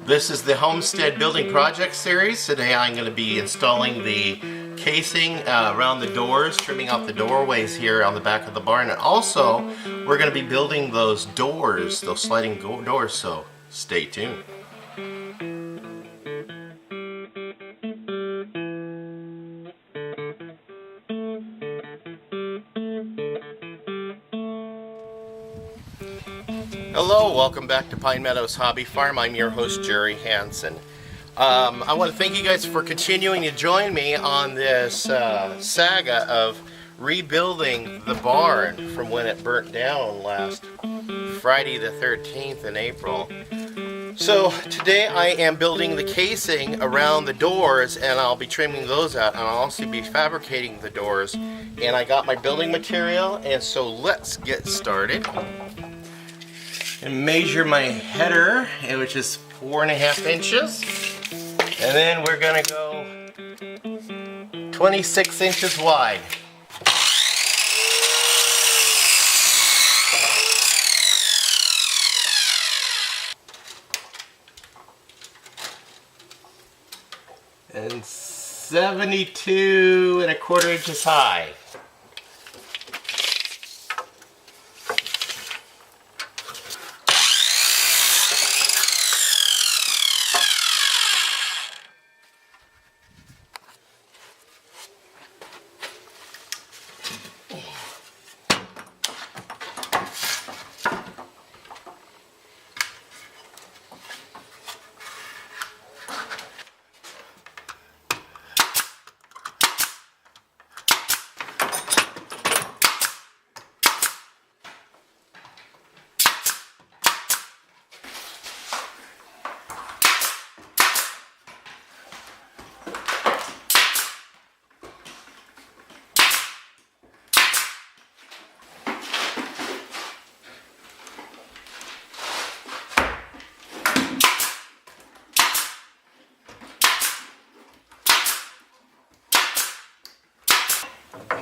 This is the Homestead Building Project Series. Today I'm going to be installing the casing around the doors, trimming out the doorways here on the back of the barn, and also we're going to be building those doors, those sliding doors, so stay tuned. Hello, welcome back to Pine Meadows Hobby Farm. I'm your host, Jerry Hansen. I want to thank you guys for continuing to join me on this saga of rebuilding the barn from when it burnt down last Friday the 13th in April. So today I am building the casing around the doors, and I'll be trimming those out, and I'll also be fabricating the doors. And I got my building material, and so let's get started. And measure my header, which is 4.5 inches, and then we're gonna go 26 inches wide. And 72.25 inches high.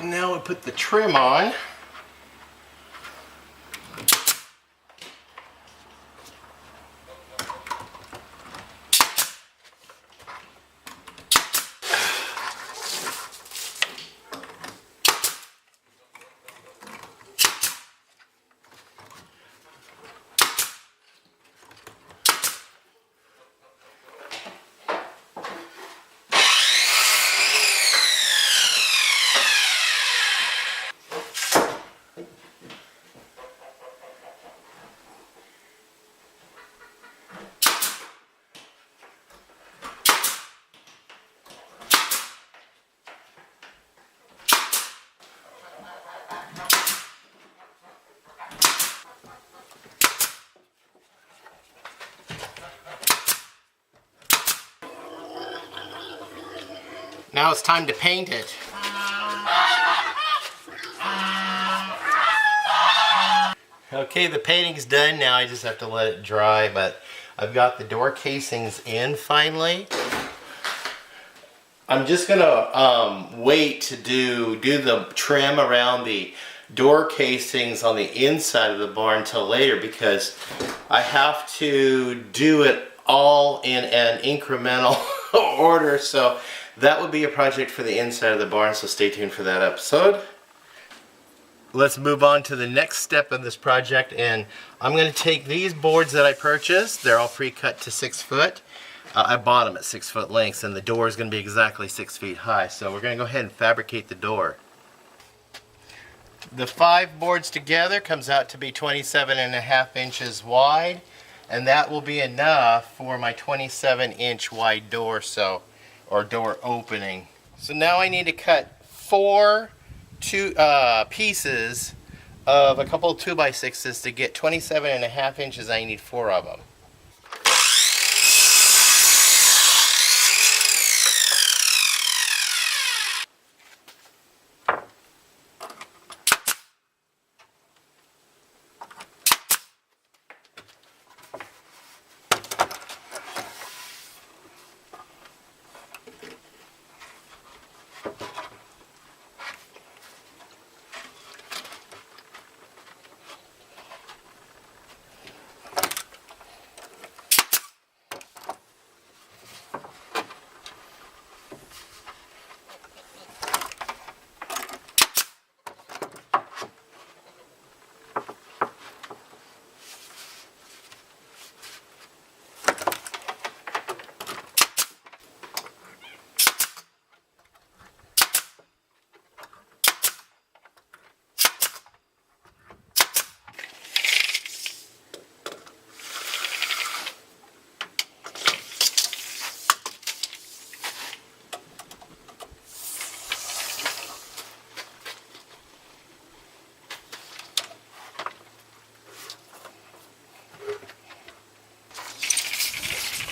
Now we put the trim on. Now it's time to paint it. Okay, the painting's done. Now I just have to let it dry, but I've got the door casings in finally. I'm just gonna wait to do the trim around the door casings on the inside of the barn till later, because I have to do it all in an incremental order. So that would be a project for the inside of the barn, so stay tuned for that episode. Let's move on to the next step of this project, and I'm going to take these boards that I purchased. They're all pre-cut to 6 foot. I bought them at 6 foot lengths, and the door is going to be exactly 6 feet high. So we're going to go ahead and fabricate the door. The 5 boards together comes out to be 27.5 inches wide, and that will be enough for my 27-inch wide door, or door opening. So now I need to cut 4 pieces of a couple of 2x6s to get 27.5 inches. I need 4 of them.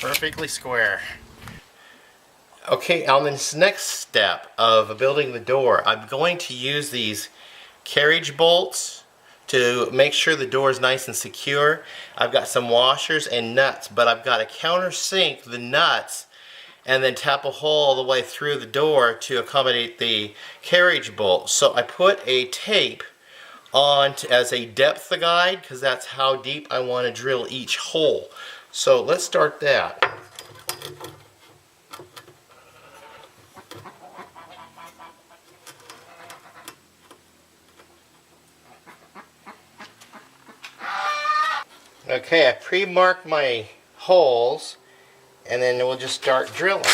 perfectly square. Okay, on this next step of building the door, I'm going to use these carriage bolts to make sure the door is nice and secure. I've got some washers and nuts, but I've got to countersink the nuts and then tap a hole all the way through the door to accommodate the carriage bolt. So I put a tape on as a depth guide, because that's how deep I want to drill each hole. So let's start that. Okay, I pre-marked my holes, and then we'll just start drilling.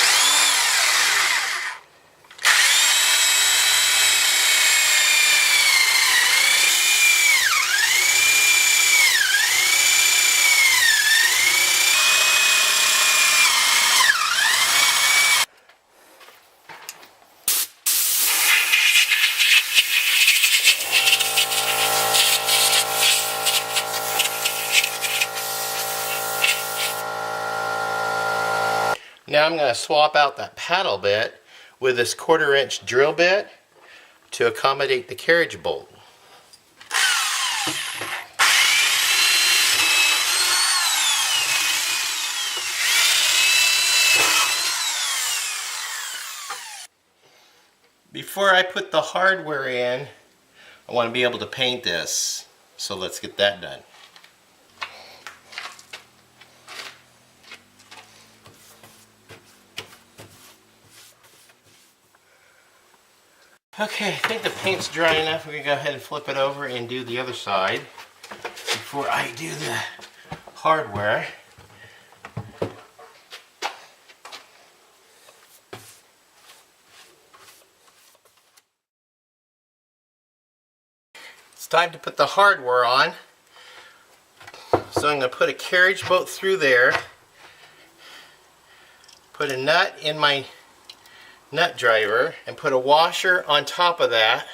Now I'm going to swap out that paddle bit with this 1/4 inch drill bit to accommodate the carriage bolt. Before I put the hardware in, I want to be able to paint this, so let's get that done. Okay, I think the paint's dry enough. We're going to go ahead and flip it over and do the other side before I do the hardware. It's time to put the hardware on. So I'm going to put a carriage bolt through there, put a nut in my nut driver, and put a washer on top of that.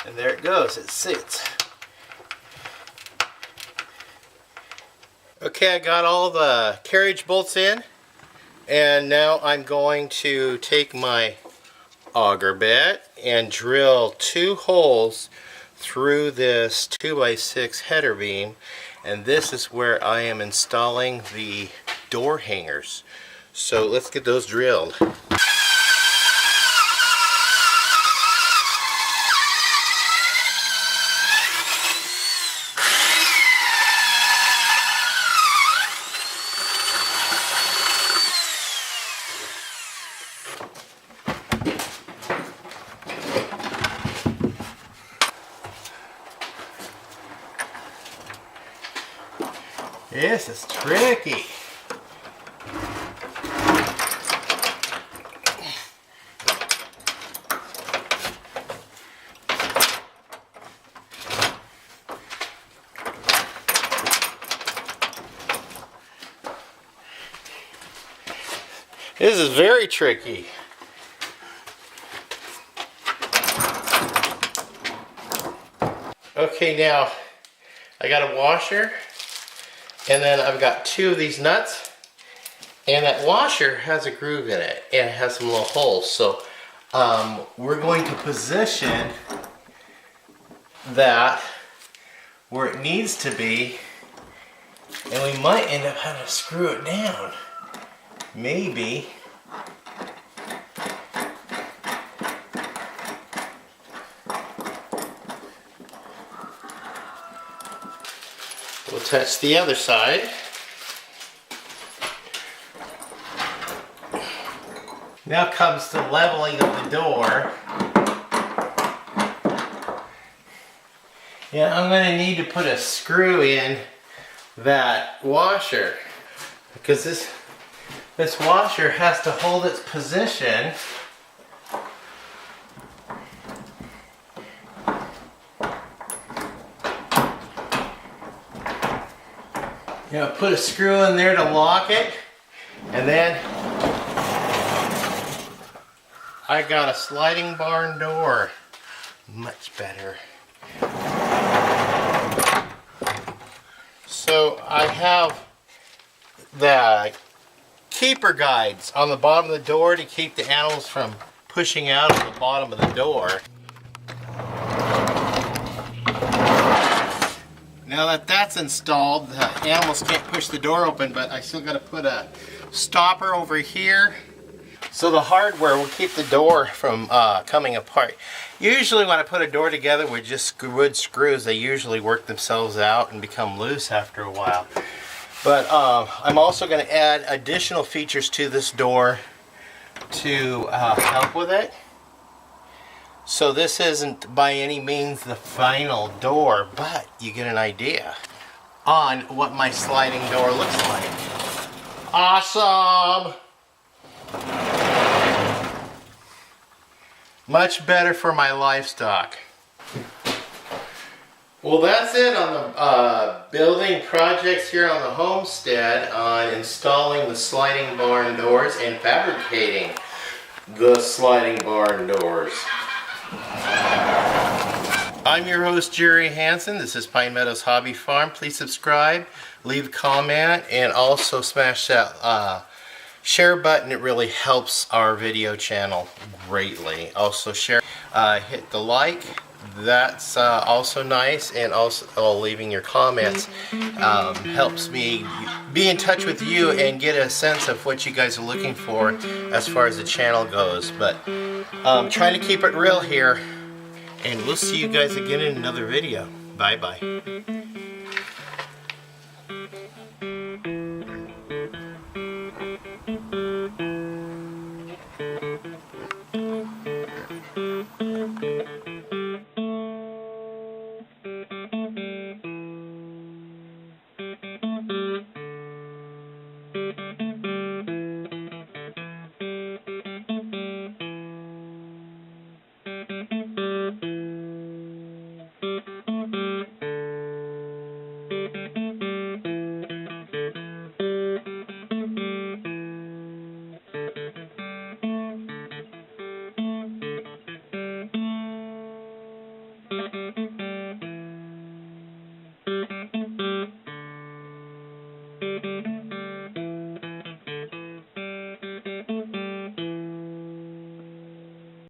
And there it goes, it sits. Okay, I got all the carriage bolts in. And now I'm going to take my auger bit and drill 2 holes through this 2x6 header beam, and this is where I am installing the door hangers. So let's get those drilled. This is tricky. This is very tricky. Okay, now I got a washer, and then I've got 2 of these nuts, and that washer has a groove in it, and it has some little holes. So we're going to position that where it needs to be, and we might end up having to screw it down. Maybe. We'll touch the other side. Now comes the leveling of the door. Yeah, I'm going to need to put a screw in that washer, because this washer has to hold its position. You know, put a screw in there to lock it, and then I got a sliding barn door. Much better. So I have the keeper guides on the bottom of the door to keep the animals from pushing out of the bottom of the door. Now that that's installed, the animals can't push the door open, but I still got to put a stopper over here. So the hardware will keep the door from coming apart. Usually when I put a door together with just wood screws, they usually work themselves out and become loose after a while. But I'm also going to add additional features to this door to help with it. So this isn't by any means the final door, but you get an idea on what my sliding door looks like. Awesome! Much better for my livestock. Well, that's it on the building projects here on the homestead on installing the sliding barn doors and fabricating the sliding barn doors. I'm your host, Jerry Hansen. This is Pine Meadows Hobby Farm. Please subscribe, leave a comment, and also smash that share button. It really helps our video channel greatly. Also share, hit the like. That's also nice, and also leaving your comments helps me be in touch with you and get a sense of what you guys are looking for as far as the channel goes. But trying to keep it real here, and we'll see you guys again in another video. Bye bye.